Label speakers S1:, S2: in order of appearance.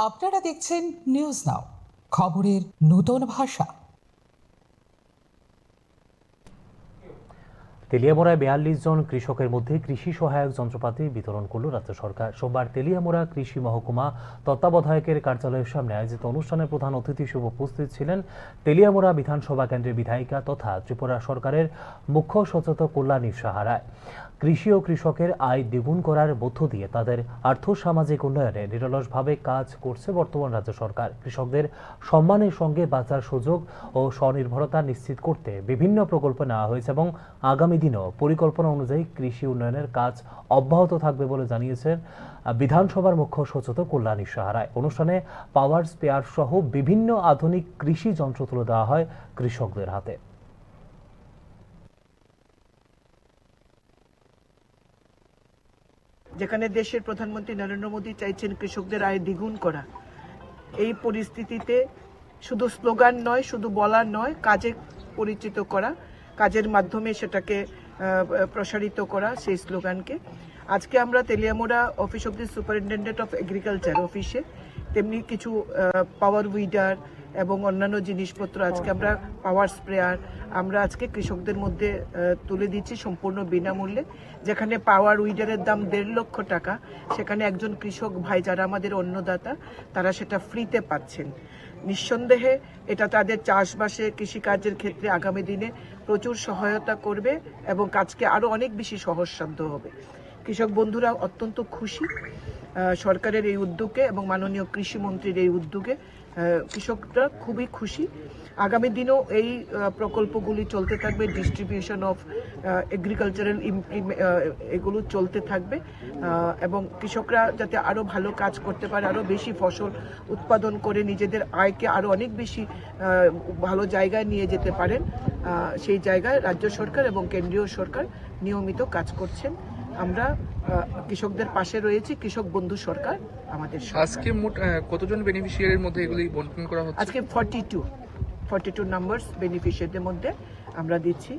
S1: আপনারা দেখছেন news now, খবরের নতুন ভাষা।
S2: তেলিয়ামুড়ায় ৪২ জন কৃষকের মধ্যে কৃষি সহায়ক যন্ত্রপাতি বিতরণ করল রাজ্য সরকার। সোমবার তেলিয়ামুড়া কৃষি মহকুমা তত্ত্বাবধায়কের কার্যালয়ের সামনে আয়োজিত অনুষ্ঠানে প্রধান অতিথি হিসেবে উপস্থিত ছিলেন তেলিয়ামুড়া বিধানসভা কেন্দ্রের বিধায়িকা তথা ত্রিপুরা সরকারের মুখ্য সচেতক কল্যাণী সাহা রায়। কৃষি ও কৃষকের আয় দ্বিগুণ করার মধ্য দিয়ে তাদের আর্থ-সামাজিক উন্নয়নে নিরলসভাবে কাজ করছে বর্তমান রাজ্য সরকার। কৃষকদের সম্মানের সঙ্গে বাঁচার সুযোগ ও স্বনির্ভরতা নিশ্চিত করতে বিভিন্ন প্রকল্প নেওয়া হয়েছে এবং আগামী দিনেও পরিকল্পনা অনুযায়ী কৃষি উন্নয়নের কাজ অব্যাহত থাকবে বলে জানিয়েছেন বিধানসভার মুখ্য সচেতক কল্যাণী সাহা রায়। অনুষ্ঠানে পাওয়ার স্পেয়ার সহ বিভিন্ন আধুনিক কৃষি যন্ত্র তুলে দেওয়া হয় কৃষকদের হাতে।
S3: যেখানে দেশের প্রধানমন্ত্রী নরেন্দ্র মোদী চাইছেন কৃষকদের আয় দ্বিগুণ করা, এই পরিস্থিতিতে শুধু স্লোগান নয়, শুধু বলার নয়, কাজে পরিচিত করা, কাজের মাধ্যমে সেটাকে প্রসারিত করা সেই স্লোগানকে। আজকে আমরা Teliamura office of the superintendent of agriculture অফিসে তেমনি কিছু পাওয়ার উইডার এবং অন্যান্য জিনিসপত্র, আজকে আমরা পাওয়ার স্প্রেয়ার আমরা আজকে কৃষকদের মধ্যে তুলে দিচ্ছি সম্পূর্ণ বিনামূল্যে। যেখানে পাওয়ার উইডারের দাম 1.5 লক্ষ টাকা, সেখানে একজন কৃষক ভাই যারা আমাদের অন্নদাতা তারা সেটা ফ্রিতে পাচ্ছেন। নিঃসন্দেহে এটা তাদের চাষবাসে কৃষিকাজের ক্ষেত্রে আগামী দিনে প্রচুর সহায়তা করবে এবং কাজকে আরও অনেক বেশি সহজসাধ্য হবে। কৃষক বন্ধুরা অত্যন্ত খুশি সরকারের এই উদ্যোগে এবং মাননীয় কৃষিমন্ত্রীর এই উদ্যোগে। কৃষকরা খুবই খুশি। আগামী দিনেও এই প্রকল্পগুলি চলতে থাকবে, ডিস্ট্রিবিউশন অফ এগ্রিকালচারাল এগুলো চলতে থাকবে এবং কৃষকরা যাতে আরও ভালো কাজ করতে পারে, আরও বেশি ফসল উৎপাদন করে নিজেদের আয়কে আরও অনেক বেশি ভালো জায়গায় নিয়ে যেতে পারেন, সেই জায়গায় রাজ্য সরকার এবং কেন্দ্রীয় সরকার নিয়মিত কাজ করছেন। আমরা কৃষকদের পাশে রয়েছি। কৃষক বন্ধু সরকার আমাদের।
S4: আজকে মোট কতজন বেনিফিশিয়ারির মধ্যে এগুলি বন্টন করা হচ্ছে?
S3: আজকে 42 নাম্বারস বেনিফিশিয়ারিদের মধ্যে আমরা দিচ্ছি।